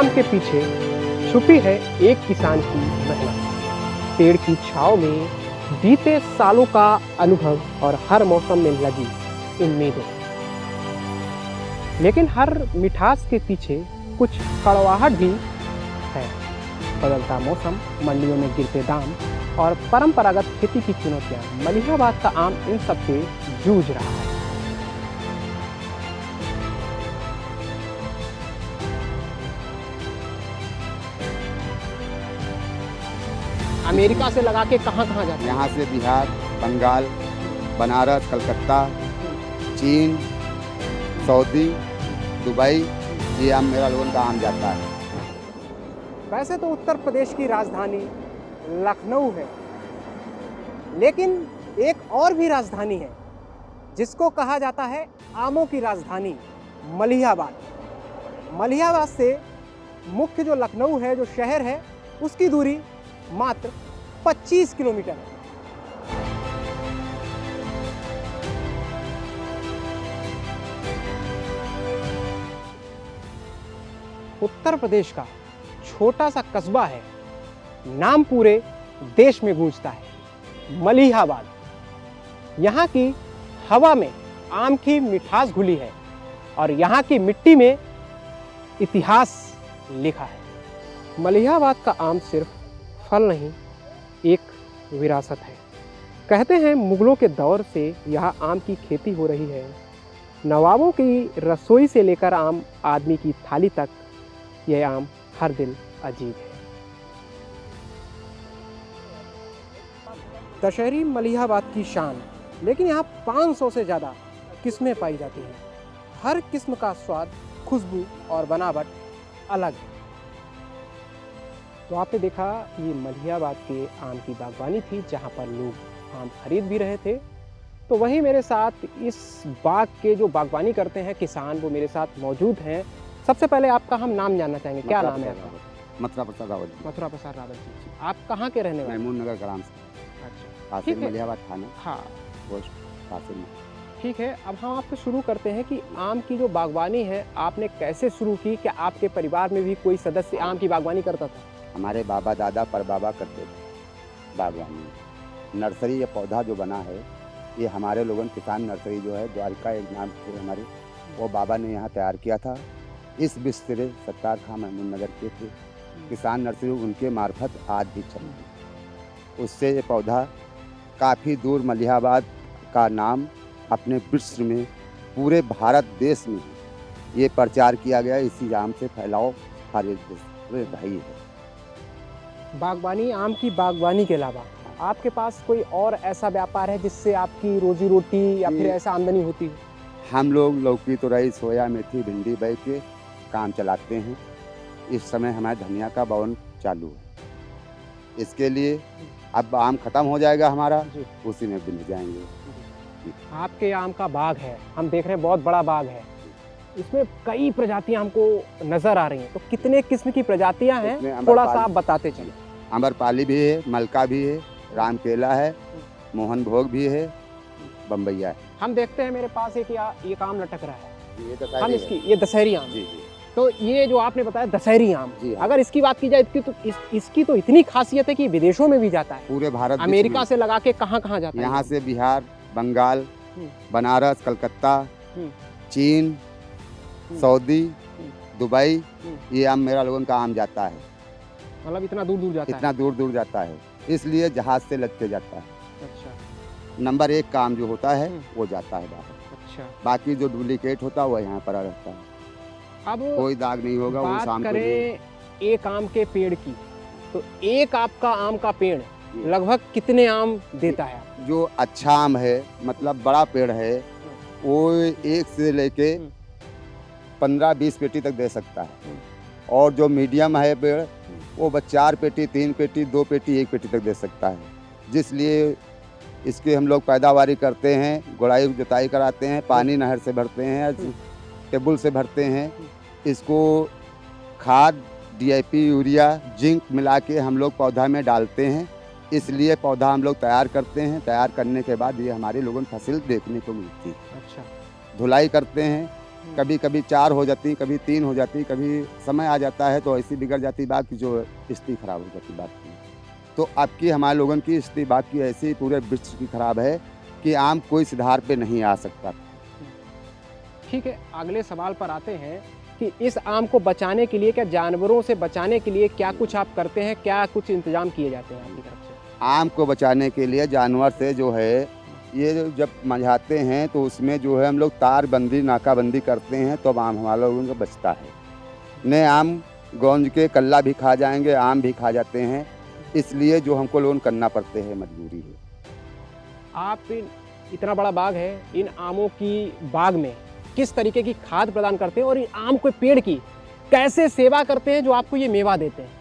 आम के पीछे छुपी है एक किसान की मेहनत, पेड़ की छांव में बीते सालों का अनुभव और हर मौसम में लगी उम्मीदें। लेकिन हर मिठास के पीछे कुछ कड़वाहट भी है। बदलता मौसम, मंडियों में गिरते दाम और परंपरागत खेती की चुनौतियां, मलिहाबाद का आम इन सब से जूझ रहा है। अमेरिका से लगा के कहाँ कहाँ जाते हैं? यहाँ से बिहार, बंगाल, बनारस, कलकत्ता, चीन, सऊदी, दुबई, ये आम मेरा लोगों का आम जाता है। वैसे तो उत्तर प्रदेश की राजधानी लखनऊ है, लेकिन एक और भी राजधानी है जिसको कहा जाता है आमों की राजधानी, मलिहाबाद। मलिहाबाद से मुख्य जो लखनऊ है, जो शहर है, उसकी दूरी मात्र 25 किलोमीटर है। उत्तर प्रदेश का छोटा सा कस्बा है, नाम पूरे देश में गूंजता है, मलिहाबाद। यहाँ की हवा में आम की मिठास घुली है और यहाँ की मिट्टी में इतिहास लिखा है। मलिहाबाद का आम सिर्फ फल नहीं, एक विरासत है। कहते हैं मुगलों के दौर से यहाँ आम की खेती हो रही है। नवाबों की रसोई से लेकर आम आदमी की थाली तक यह आम हर दिल अजीब है। दशहरी मलिहाबाद की शान, लेकिन यहाँ 500 से ज़्यादा किस्में पाई जाती हैं। हर किस्म का स्वाद, खुशबू और बनावट अलग है। तो आपने देखा, ये मलिहाबाद के आम की बागवानी थी जहाँ पर लोग आम खरीद भी रहे थे। तो वहीं मेरे साथ इस बाग के जो बागवानी करते हैं किसान, वो मेरे साथ मौजूद हैं। सबसे पहले आपका हम नाम जानना चाहेंगे, क्या नाम है आपका? मथुरा प्रसाद रावत। मथुरा प्रसाद रावत जी। आप कहाँ के रहने वाले? महमूद नगर ग्राम से। अच्छा, कासिम ठीक है। मलिहाबाद थाना, हाँ, पोस्ट कासिम में। ठीक है। अब हम आपसे शुरू करते हैं कि आम की जो बागवानी है, आपने कैसे शुरू की? क्या आपके परिवार में भी कोई सदस्य आम की बागवानी करता था? हमारे बाबा दादा परबाबा करते थे बागवानी। नर्सरी या पौधा जो बना है, ये हमारे लोगों किसान नर्सरी जो है, द्वारका एक नाम से हमारी, वो बाबा ने यहाँ तैयार किया था। इस बिस्तरे सत्तार खां महमूद नगर के थे किसान नर्सरी, उनके मार्फत आज भी चल रही। उससे ये पौधा काफ़ी दूर मलिहाबाद का नाम अपने विश्व में, पूरे भारत देश में ये प्रचार किया गया। इसी आम से फैलाव हर एक देश भाई है। बागवानी, आम की बागवानी के अलावा आपके पास कोई और ऐसा व्यापार है जिससे आपकी रोजी रोटी या फिर ऐसा आमदनी होती है? हम लोग लौकी, तुरई, सोया, मेथी, भिंडी बे के काम चलाते हैं। इस समय हमारे धनिया का बवन चालू है। इसके लिए अब आम खत्म हो जाएगा हमारा, उसी में बिल जाएंगे। आपके आम का बाग है, हम देख रहे हैं, बहुत बड़ा बाग है। इसमें कई प्रजातियां हमको नजर आ रही हैं। तो कितने किस्म की प्रजातियां हैं, थोड़ा सा आप बताते चलिए। अमरपाली भी है, मलका भी है, राम केला है, मोहन भोग भी है, बम्बैया है। हम देखते हैं मेरे पास एक ये आम लटक रहा है, ये हम इसकी, ये दशहरी आम। जी जी। तो ये जो आपने बताया दशहरी आम, जी हाँ। अगर इसकी बात की जाए, इसकी तो इतनी खासियत है कि विदेशों में भी जाता है। पूरे भारत, अमेरिका से लगा के कहाँ कहाँ जाता है? यहाँ से बिहार, बंगाल, बनारस, कलकत्ता, चीन, सऊदी, दुबई, ये आम मेरा लोगों का आम जाता है। मतलब इतना दूर दूर जाता है? इतना दूर दूर जाता है, इसलिए जहाज से लद के जाता है। अच्छा। नंबर 1 का आम जो होता है वो जाता है बाहर। अच्छा। बाकी जो डुप्लीकेट होता है वो यहाँ पर रहता है। अब कोई दाग नहीं होगा। बात उस आम को करें एक आम के पेड़ की, तो एक आपका आम का पेड़ लगभग कितने आम देता है? जो अच्छा आम है, मतलब बड़ा पेड़ है, वो 1 से लेके 15-20 पेटी तक दे सकता है। और जो मीडियम है पेड़, वो बस 4 पेटी, 3 पेटी, 2 पेटी, 1 पेटी तक दे सकता है। जिसलिए इसके हम लोग पैदावारी करते हैं, गुड़ाई जुताई कराते हैं, पानी नहर से भरते हैं, टेबुल से भरते हैं। इसको खाद, DAP, यूरिया, जिंक मिला के हम लोग पौधा में डालते हैं। इसलिए पौधा हम लोग तैयार करते हैं। तैयार करने के बाद ये हमारे लोगों को फसल देखने को मिलती है। अच्छा। धुलाई करते हैं, कभी कभी 4 हो जाती, कभी 3 हो जाती, कभी समय आ जाता है तो ऐसी बिगड़ जाती बाग की जो स्थिति खराब हो जाती बाग की। तो आपकी हमारे लोगों की स्थिति बाग की ऐसी पूरे वृक्ष की खराब है कि आम कोई सुधार पे नहीं आ सकता। ठीक है, अगले सवाल पर आते हैं कि इस आम को बचाने के लिए, क्या जानवरों से बचाने के लिए क्या कुछ आप करते हैं, क्या कुछ इंतजाम किए जाते हैं आपकी तरफ से? आम को बचाने के लिए जानवर से जो है ये जब मंझाते हैं तो उसमें जो है हम लोग तारबंदी नाकाबंदी करते हैं तो आम हमारे लोगों का बचता है। नहीं आम गौंज के कल्ला भी खा जाएंगे, आम भी खा जाते हैं, इसलिए जो हमको लोन करना पड़ते हैं, मजबूरी है। आप इतना बड़ा बाग है, इन आमों की बाग में किस तरीके की खाद प्रदान करते हैं और इन आम के पेड़ की कैसे सेवा करते हैं जो आपको ये मेवा देते हैं?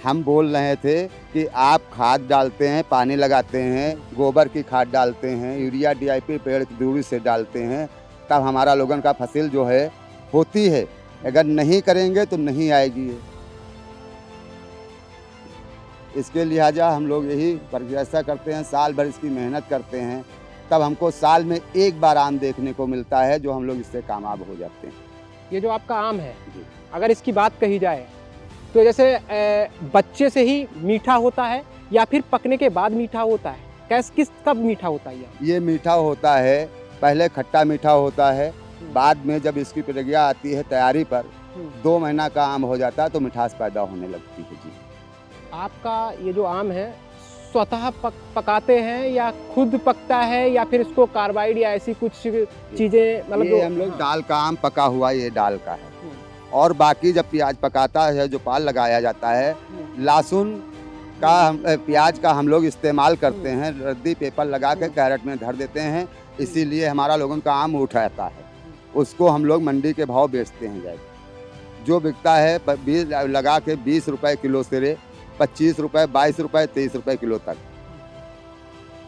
हम बोल रहे थे कि आप खाद डालते हैं, पानी लगाते हैं, गोबर की खाद डालते हैं, यूरिया DIP पेड़ की दूरी से डालते हैं, तब हमारा लोगन का फसल जो है होती है। अगर नहीं करेंगे तो नहीं आएगी ये। इसके लिहाजा हम लोग यही प्रयास करते हैं, साल भर इसकी मेहनत करते हैं, तब हमको साल में एक बार आम देखने को मिलता है जो हम लोग इससे कामयाब हो जाते हैं। ये जो आपका आम है, अगर इसकी बात कही जाए तो जैसे बच्चे से ही मीठा होता है या फिर पकने के बाद मीठा होता है? किस कब मीठा होता है ये मीठा होता है, पहले खट्टा मीठा होता है, बाद में जब इसकी प्रक्रिया आती है तैयारी पर 2 महीना का आम हो जाता है तो मिठास पैदा होने लगती है। जी, आपका ये जो आम है स्वतः पकाते हैं या खुद पकता है या फिर इसको कार्बाइड या ऐसी कुछ चीजें, मतलब ये हम लोग दाल का आम पका हुआ ये दाल का है। और बाकी जब प्याज पकाता है, जो पाल लगाया जाता है, लहसुन का प्याज का हम लोग इस्तेमाल करते हैं, रद्दी पेपर लगा के कैरेट में धर देते हैं, इसीलिए हमारा लोगों का आम उठाता है। उसको हम लोग मंडी के भाव बेचते हैं। जाए जो बिकता है बीज लगा के 20 रुपए किलो से 25 रुपए, 22 रुपए, 23 रुपए किलो तक।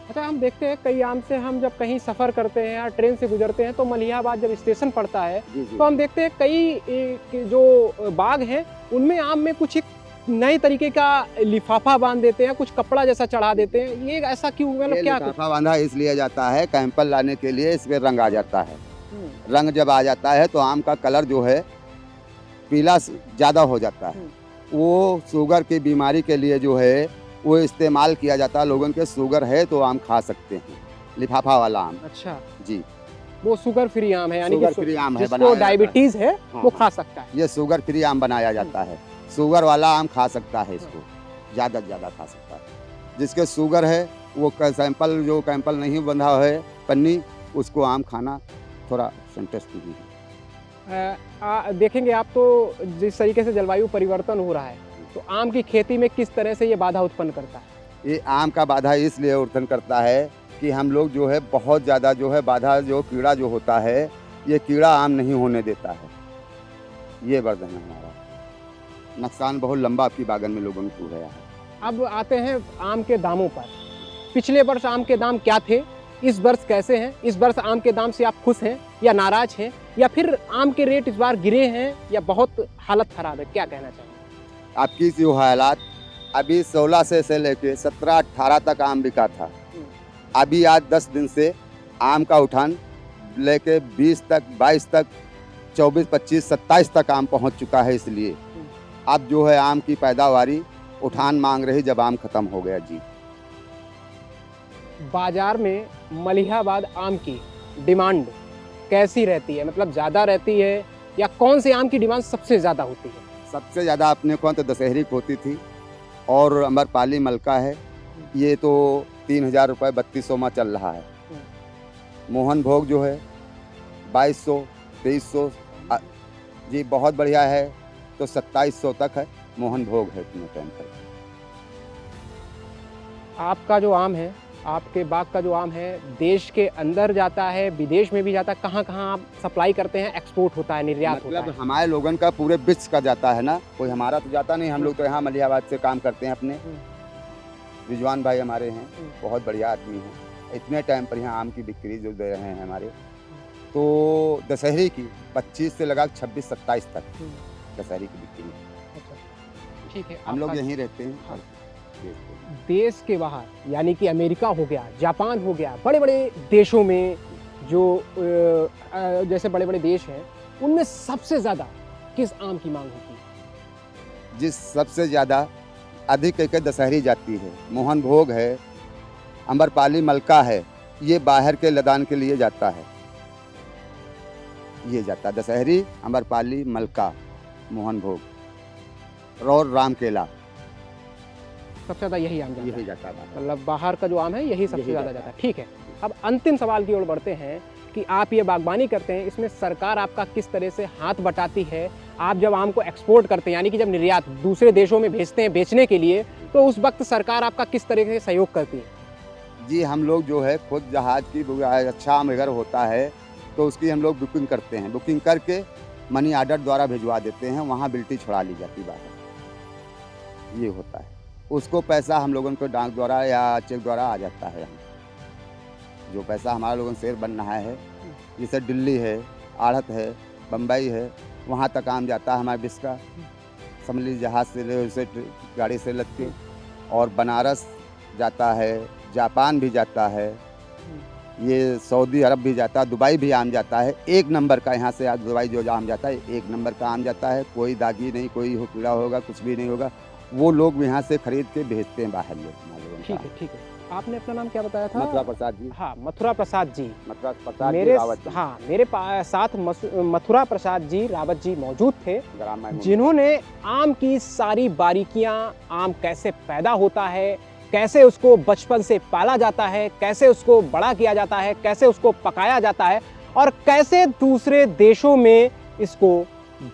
अच्छा, हम देखते हैं कई आम से हम जब कहीं सफ़र करते हैं या ट्रेन से गुजरते हैं तो मलिहाबाद जब स्टेशन पड़ता है तो हम देखते हैं कई जो बाग हैं उनमें आम में कुछ एक नए तरीके का लिफाफा बांध देते हैं, कुछ कपड़ा जैसा चढ़ा देते हैं। ये ऐसा क्यों, मतलब क्या? लिफाफा बांधा इसलिए जाता है, कैंपल लाने के लिए इसमें रंग आ जाता है। रंग जब आ जाता है तो आम का कलर जो है पीला ज़्यादा हो जाता है। वो शुगर की बीमारी के लिए जो है वो इस्तेमाल किया जाता है। लोगों के शुगर है तो आम खा सकते हैं, लिफाफा वाला आम। अच्छा जी, वो शुगर फ्री आम है, यानी शुगर फ्री आम है, जिसको डायबिटीज है वो खा सकता है। ये शुगर फ्री आम बनाया जाता है। शुगर वाला आम खा सकता है, इसको ज़्यादा से ज़्यादा खा सकता है। जिसके शुगर है वो सैंपल, जो कैंपल नहीं बंधा है पन्नी, उसको आम खाना थोड़ा इंटरेस्ट है। देखेंगे आप तो जिस तरीके से जलवायु परिवर्तन हो रहा है तो आम की खेती में किस तरह से ये बाधा उत्पन्न करता है? ये आम का बाधा इसलिए उत्पन्न करता है कि हम लोग जो है बहुत ज़्यादा जो है बाधा, जो कीड़ा जो होता है, ये कीड़ा आम नहीं होने देता है। ये वर्धन है हमारा। नुकसान बहुत लंबा आपकी बागन में लोगों को हो गया है। अब आते हैं आम के दामों पर। पिछले वर्ष आम के दाम क्या थे, इस वर्ष कैसे हैं? इस वर्ष आम के दाम से आप खुश हैं या नाराज हैं, या फिर आम के रेट इस बार गिरे हैं या बहुत हालत खराब है? क्या कहना चाहिए आपकी जो हालात? अभी 16 से लेके 17-18 तक आम बिका था। अभी आज 10 दिन से आम का उठान लेके 20 तक, 22 तक, 24, 25, 27 तक आम पहुंच चुका है। इसलिए अब जो है आम की पैदावारी उठान मांग रही जब आम खत्म हो गया। जी, बाजार में मलिहाबाद आम की डिमांड कैसी रहती है, मतलब ज़्यादा रहती है या कौन से आम की डिमांड सबसे ज़्यादा होती है? सबसे ज़्यादा अपने को तो दशहरी की होती थी और अमरपाली मलका है, ये तो 3000 रुपये 3200 में चल रहा है। मोहन भोग जो है 2200, 2300। जी, बहुत बढ़िया है तो 2700 तक है मोहन भोग है इतने टाइम पर। आपका जो आम है, आपके बाग का जो आम है, देश के अंदर जाता है, विदेश में भी जाता है, कहाँ कहाँ आप सप्लाई करते हैं? एक्सपोर्ट होता है, निर्यात होता है? मतलब हमारे लोगन का पूरे विश्व का जाता है ना, कोई हमारा तो जाता नहीं। हम लोग तो यहाँ मलिहाबाद से काम करते हैं अपने। रिजवान भाई हमारे हैं, बहुत बढ़िया आदमी हैं। इतने टाइम पर यहाँ आम की बिक्री जो दे रहे हैं हमारे, तो दशहरी की 25 से लगा 26-27 तक दशहरी की बिक्री। ठीक है, हम लोग यहीं रहते हैं। हाँ। देश के बाहर यानी कि अमेरिका हो गया, जापान हो गया, बड़े बड़े देशों में जो जैसे बड़े बड़े देश हैं उनमें सबसे ज़्यादा किस आम की मांग होती है? जिस सबसे ज़्यादा अधिक एक दशहरी जाती है, मोहन भोग है, अम्रपाली मलका है, ये बाहर के लदान के लिए जाता है। ये जाता है दशहरी, अम्रपाली मलका, मोहन भोग और राम केला, सबसे ज़्यादा यही आम जाता यही है, जाता है। मतलब बाहर का जो आम है यही सबसे यही ज़्यादा जाता जाता है। ठीक है, अब अंतिम सवाल की ओर बढ़ते हैं कि आप ये बागवानी करते हैं, इसमें सरकार आपका किस तरह से हाथ बटाती है? आप जब आम को एक्सपोर्ट करते हैं, यानी कि जब निर्यात दूसरे देशों में भेजते हैं बेचने के लिए, तो उस वक्त सरकार आपका किस तरह से सहयोग करती है? जी, हम लोग जो है खुद जहाज़ की अच्छा आम अगर होता है तो उसकी हम लोग बुकिंग करते हैं। बुकिंग करके मनी ऑर्डर द्वारा भिजवा देते हैं, वहाँ बिल्टी छुड़ा ली जाती बाहर। ये होता है। उसको पैसा हम लोगों को डाक द्वारा या चेक द्वारा आ जाता है यहाँ। जो पैसा हमारा लोगों से बन रहा है, जैसे दिल्ली है, आढ़त है, बम्बई है, वहाँ तक आम जाता है हमारे विश्व का। समझ लीजिए जहाज़ से उसे गाड़ी से लद के, और बनारस जाता है, जापान भी जाता है, ये सऊदी अरब भी जाता है, दुबई भी आम जाता है। एक नंबर का यहाँ से दुबई जो आम जाता है, एक नंबर का आम जाता है। कोई दागी नहीं, कोई कीड़ा होगा, कुछ भी नहीं होगा। वो लोग यहाँ से खरीद के भेजते हैं बाहर लोग हमारे लोगों ठीक का। है, ठीक है। आपने अपना नाम क्या बताया था? मथुरा प्रसाद जी। हाँ, मथुरा प्रसाद जी। मथुरा प्रसाद जी मेरे रावत जी। हाँ, मेरे साथ मथुरा प्रसाद जी रावत जी मौजूद थे, ग्राम में जिन्होंने आम की सारी बारीकियां, आम कैसे पैदा होता है, कैसे उसको बचपन से पाला जाता है, कैसे उसको बड़ा किया जाता है, कैसे उसको पकाया जाता है और कैसे दूसरे देशों में इसको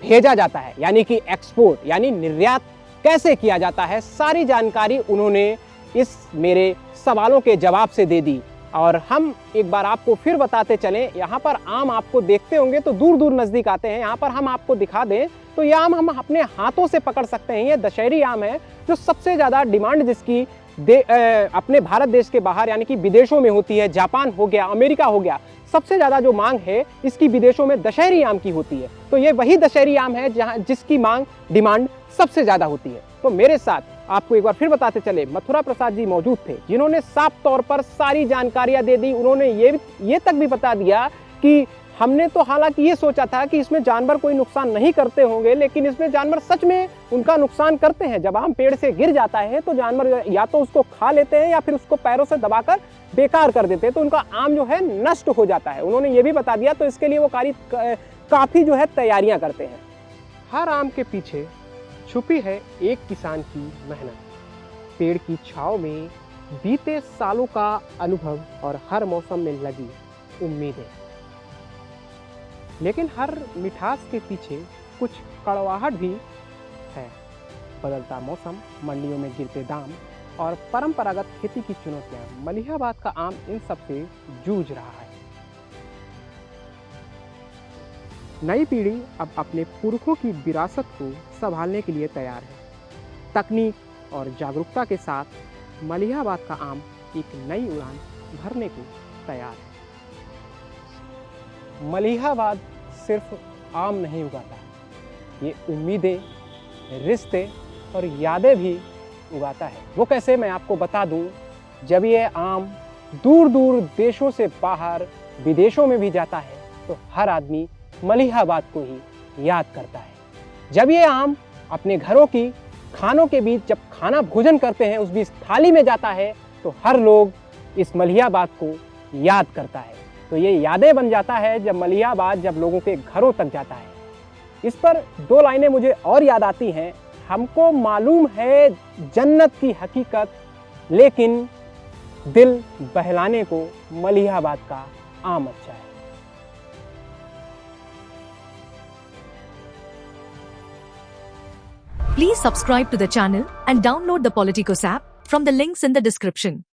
भेजा जाता है, यानी कि एक्सपोर्ट यानी निर्यात कैसे किया जाता है, सारी जानकारी उन्होंने इस मेरे सवालों के जवाब से दे दी। और हम एक बार आपको फिर बताते चलें, यहाँ पर आम आपको देखते होंगे तो दूर दूर नज़दीक आते हैं। यहाँ पर हम आपको दिखा दें तो ये आम हम अपने हाथों से पकड़ सकते हैं। ये दशहरी आम है जो सबसे ज़्यादा डिमांड जिसकी अपने भारत देश के बाहर यानी कि विदेशों में होती है। जापान हो गया, अमेरिका हो गया, सबसे ज़्यादा जो मांग है इसकी विदेशों में दशहरी आम की होती है। तो ये वही दशहरी आम है जहाँ जिसकी मांग डिमांड सबसे ज़्यादा होती है। तो मेरे साथ आपको एक बार फिर बताते चले, मथुरा प्रसाद जी मौजूद थे, जिन्होंने साफ तौर पर सारी जानकारियां दे दी। उन्होंने ये तक भी बता दिया कि हमने तो हालांकि ये सोचा था कि इसमें जानवर कोई नुकसान नहीं करते होंगे, लेकिन इसमें जानवर सच में उनका नुकसान करते हैं। जब आम पेड़ से गिर जाता है तो जानवर या तो उसको खा लेते हैं या फिर उसको पैरों से दबाकर बेकार कर देते हैं, तो उनका आम जो है नष्ट हो जाता है। उन्होंने ये भी बता दिया, तो इसके लिए वो काफ़ी जो है तैयारियाँ करते हैं। हर आम के पीछे छुपी है एक किसान की मेहनत, पेड़ की छांव में बीते सालों का अनुभव और हर मौसम में लगी उम्मीदें। लेकिन हर मिठास के पीछे कुछ कड़वाहट भी है। बदलता मौसम, मंडियों में गिरते दाम और परंपरागत खेती की चुनौतियां, मलिहाबाद का आम इन सब से जूझ रहा है। नई पीढ़ी अब अपने पुरखों की विरासत को संभालने के लिए तैयार है। तकनीक और जागरूकता के साथ मलिहाबाद का आम एक नई उड़ान भरने को तैयार है। मलिहाबाद सिर्फ आम नहीं उगाता, ये उम्मीदें, रिश्ते और यादें भी उगाता है। वो कैसे, मैं आपको बता दूं। जब ये आम दूर दूर देशों से बाहर विदेशों में भी जाता है तो हर आदमी मलिहाबाद को ही याद करता है। जब ये आम अपने घरों की खानों के बीच जब खाना भोजन करते हैं, उस बीच थाली में जाता है, तो हर लोग इस मलिहाबाद को याद करता है। तो ये यादें बन जाता है जब मलिहाबाद जब लोगों के घरों तक जाता है। इस पर दो लाइनें मुझे और याद आती हैं। हमको मालूम है जन्नत की हकीकत, लेकिन दिल बहलाने को मलिहाबाद का आम अच्छा है। Please subscribe to the channel and download the Politicos app from the links in the description.